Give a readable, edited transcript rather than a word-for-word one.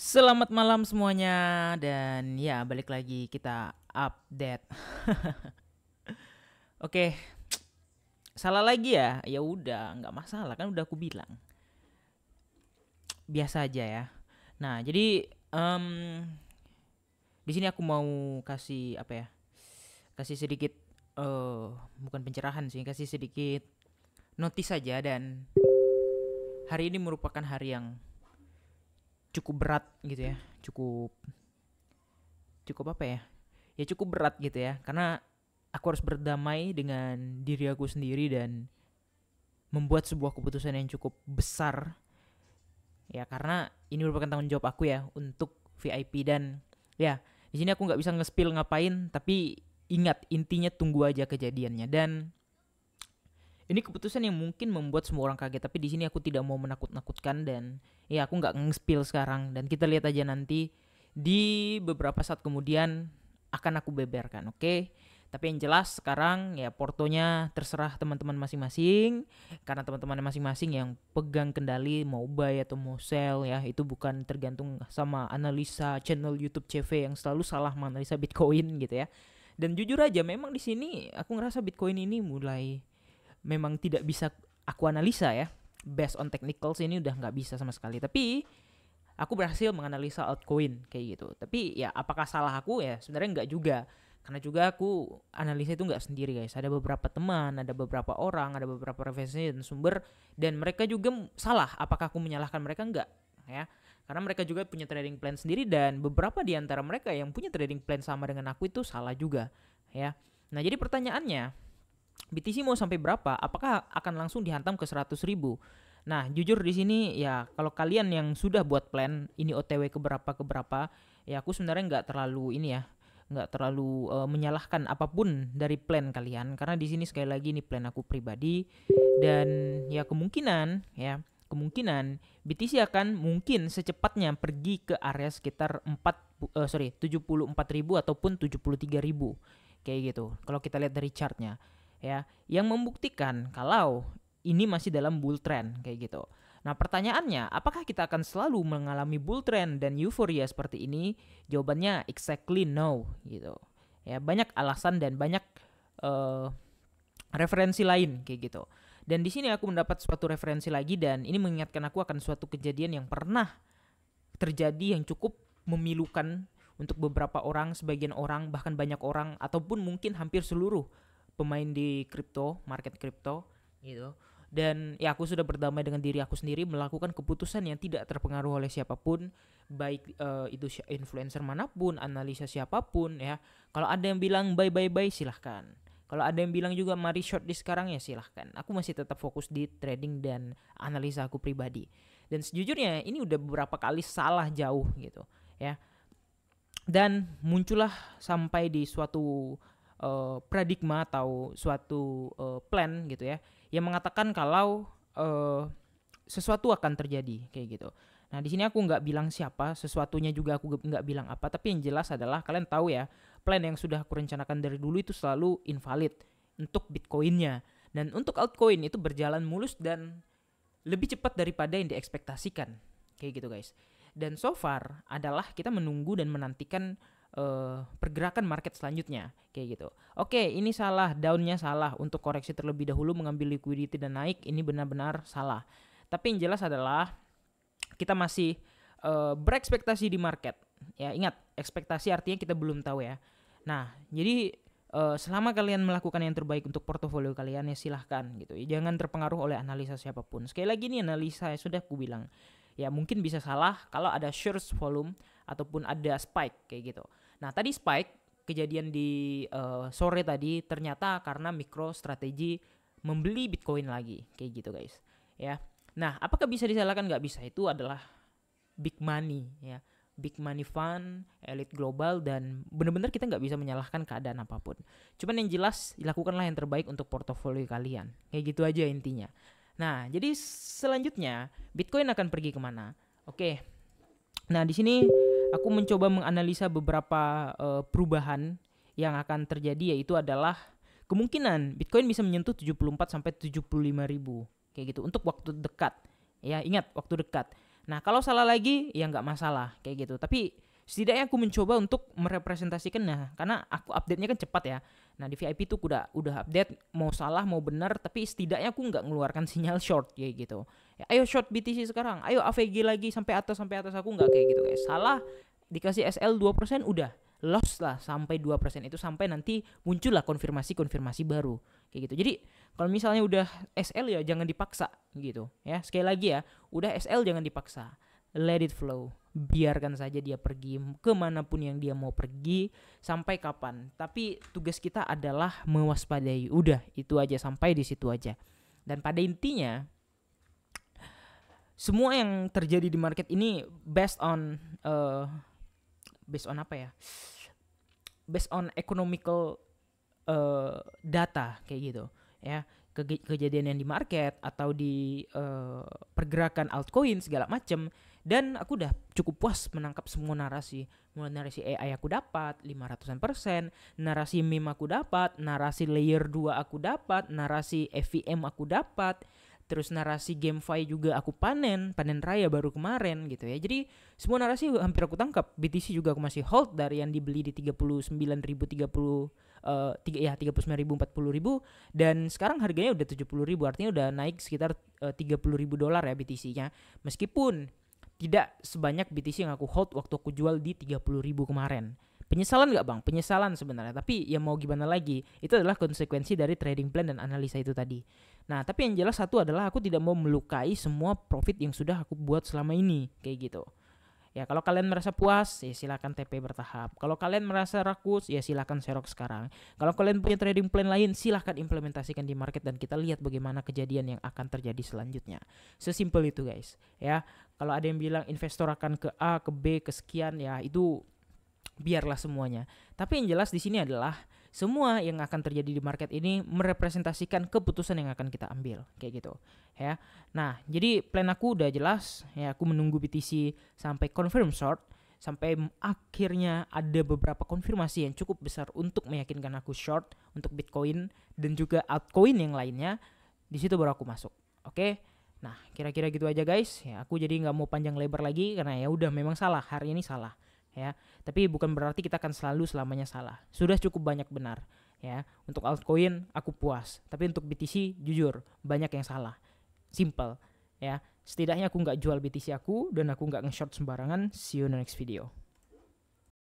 Selamat malam semuanya dan ya balik lagi kita update. Oke, salah lagi ya? Ya udah, nggak masalah kan udah aku bilang. Biasa aja ya. Nah, jadi di sini aku mau kasih apa ya? Kasih sedikit bukan pencerahan sih, kasih sedikit notis saja dan hari ini merupakan hari yang cukup berat gitu ya. Cukup cukup apa ya? Ya cukup berat gitu ya karena aku harus berdamai dengan diri aku sendiri dan membuat sebuah keputusan yang cukup besar ya karena ini merupakan tanggung jawab aku ya untuk VIP dan ya di sini aku nggak bisa nge-spill ngapain tapi ingat intinya tunggu aja kejadiannya dan ini keputusan yang mungkin membuat semua orang kaget tapi di sini aku tidak mau menakut-nakutkan dan ya aku nggak nge-spill sekarang dan kita lihat aja nanti di beberapa saat kemudian akan aku beberkan, oke? Tapi yang jelas sekarang ya portonya terserah teman-teman masing-masing karena teman-teman masing-masing yang pegang kendali mau buy atau mau sell ya itu bukan tergantung sama analisa channel YouTube CV yang selalu salah menganalisa Bitcoin gitu ya. Dan jujur aja memang di sini aku ngerasa Bitcoin ini mulai memang tidak bisa aku analisa ya. Based on technicals ini udah nggak bisa sama sekali. Tapi aku berhasil menganalisa altcoin kayak gitu. Tapi ya apakah salah aku ya sebenarnya nggak juga. Karena juga aku analisa itu nggak sendiri guys. Ada beberapa teman, ada beberapa orang, ada beberapa referensi dan sumber dan mereka juga salah. Apakah aku menyalahkan mereka nggak ya? Karena mereka juga punya trading plan sendiri dan beberapa di antara mereka yang punya trading plan sama dengan aku itu salah juga ya. Nah jadi pertanyaannya BTC mau sampai berapa? Apakah akan langsung dihantam ke 100.000? Nah, jujur di sini ya kalau kalian yang sudah buat plan ini OTW ke berapa, ya aku sebenarnya nggak terlalu ini ya, nggak terlalu menyalahkan apapun dari plan kalian karena di sini sekali lagi ini plan aku pribadi dan ya kemungkinan BTC akan mungkin secepatnya pergi ke area sekitar 74.000 ataupun 73.000 kayak gitu. Kalau kita lihat dari chartnya ya yang membuktikan kalau ini masih dalam bull trend kayak gitu. Nah pertanyaannya, apakah kita akan selalu mengalami bull trend dan euforia seperti ini? Jawabannya exactly no gitu. Ya banyak alasan dan banyak uh, referensi lain kayak gitu. Dan di sini aku mendapat suatu referensi lagi dan ini mengingatkan aku akan suatu kejadian yang pernah terjadi yang cukup memilukan untuk beberapa orang, sebagian orang, bahkan banyak orang ataupun mungkin hampir seluruh pemain di kripto, market kripto gitu. Dan ya aku sudah berdamai dengan diri aku sendiri melakukan keputusan yang tidak terpengaruh oleh siapapun, baik itu influencer manapun, analisa siapapun ya. Kalau ada yang bilang bye bye bye silahkan. Kalau ada yang bilang juga mari short di sekarang ya silahkan. Aku masih tetap fokus di trading dan analisa aku pribadi. Dan sejujurnya ini udah beberapa kali salah jauh gitu ya. Dan muncullah sampai di suatu paradigma atau suatu plan gitu ya yang mengatakan kalau sesuatu akan terjadi kayak gitu. Nah di sini aku nggak bilang siapa, sesuatunya juga aku nggak bilang apa, tapi yang jelas adalah kalian tahu ya plan yang sudah aku rencanakan dari dulu itu selalu invalid untuk Bitcoinnya dan untuk altcoin itu berjalan mulus dan lebih cepat daripada yang diekspektasikan kayak gitu guys. Dan so far adalah kita menunggu dan menantikan pergerakan market selanjutnya kayak gitu. Oke, ini salah, downnya salah untuk koreksi terlebih dahulu mengambil liquidity dan naik, ini benar-benar salah. Tapi yang jelas adalah kita masih berekspektasi di market. Ya ingat, ekspektasi artinya kita belum tahu ya. Nah, jadi selama kalian melakukan yang terbaik untuk portofolio kalian ya silahkan gitu. Jangan terpengaruh oleh analisa siapapun. Sekali lagi nih analisa ya sudah aku bilang. Ya mungkin bisa salah kalau ada surge volume ataupun ada spike kayak gitu. Nah tadi spike kejadian di sore tadi ternyata karena micro strategi membeli Bitcoin lagi kayak gitu guys. Ya. Nah apakah bisa disalahkan? Nggak bisa. Itu adalah big money ya. Big money fund, elite global dan benar-benar kita nggak bisa menyalahkan keadaan apapun. Cuman yang jelas lakukanlah yang terbaik untuk portofolio kalian. Kayak gitu aja intinya. Nah, jadi selanjutnya Bitcoin akan pergi kemana? Oke. Nah, di sini aku mencoba menganalisa beberapa perubahan yang akan terjadi yaitu adalah kemungkinan Bitcoin bisa menyentuh 74 sampai 75 ribu kayak gitu untuk waktu dekat. Ya, ingat waktu dekat. Nah kalau salah lagi ya nggak masalah kayak gitu. Tapi setidaknya aku mencoba untuk merepresentasikannya karena aku update-nya kan cepat ya. Nah di VIP tuh udah update, mau salah mau benar, tapi setidaknya aku nggak mengeluarkan sinyal short kayak gitu. Ya, ayo short BTC sekarang, ayo AVG lagi sampai atas, aku nggak kayak gitu guys. Salah dikasih SL 2% udah loss lah sampai 2%, itu sampai nanti muncullah konfirmasi baru kayak gitu. Jadi kalau misalnya udah SL ya jangan dipaksa gitu ya. Sekali lagi ya, udah SL jangan dipaksa, let it flow, biarkan saja dia pergi kemanapun yang dia mau pergi sampai kapan. Tapi tugas kita adalah mewaspadai, udah itu aja, sampai di situ aja. Dan pada intinya semua yang terjadi di market ini based on apa ya, based on economical data kayak gitu ya. Kejadian yang di market atau di pergerakan altcoin segala macem. Dan aku udah cukup puas menangkap semua narasi. Mulai narasi AI aku dapat 500%, narasi meme aku dapat, narasi layer 2 aku dapat, narasi FVM aku dapat, terus narasi GameFi juga aku panen raya baru kemarin gitu ya. Jadi semua narasi hampir aku tangkap. BTC juga aku masih hold dari yang dibeli di 39.000 40.000, dan sekarang harganya udah 70.000, artinya udah naik sekitar $30.000 ya BTC-nya. Meskipun tidak sebanyak BTC yang aku hold waktu aku jual di 30.000 kemarin. Penyesalan gak bang? Penyesalan sebenarnya. Tapi ya mau gimana lagi, itu adalah konsekuensi dari trading plan dan analisa itu tadi. Nah tapi yang jelas satu adalah aku tidak mau melukai semua profit yang sudah aku buat selama ini kayak gitu. Ya kalau kalian merasa puas ya silakan TP bertahap. Kalau kalian merasa rakus ya silakan serok sekarang. Kalau kalian punya trading plan lain silakan implementasikan di market dan kita lihat bagaimana kejadian yang akan terjadi selanjutnya. Sesimpel itu guys ya. Kalau ada yang bilang investor akan ke A, ke B, ke sekian, ya itu biarlah semuanya. Tapi yang jelas di sini adalah semua yang akan terjadi di market ini merepresentasikan keputusan yang akan kita ambil kayak gitu ya. Nah jadi plan aku udah jelas ya, aku menunggu BTC sampai confirm short, sampai akhirnya ada beberapa konfirmasi yang cukup besar untuk meyakinkan aku short untuk Bitcoin dan juga altcoin yang lainnya. Di situ baru aku masuk. Oke. Nah kira-kira gitu aja guys ya. Aku jadi nggak mau panjang lebar lagi karena ya udah memang salah, hari ini salah ya. Tapi bukan berarti kita akan selalu selamanya salah. Sudah cukup banyak benar ya. Untuk altcoin aku puas, tapi untuk BTC jujur banyak yang salah. Simple ya. Setidaknya aku nggak jual BTC aku dan aku nggak nge-short sembarangan. See you in the next video.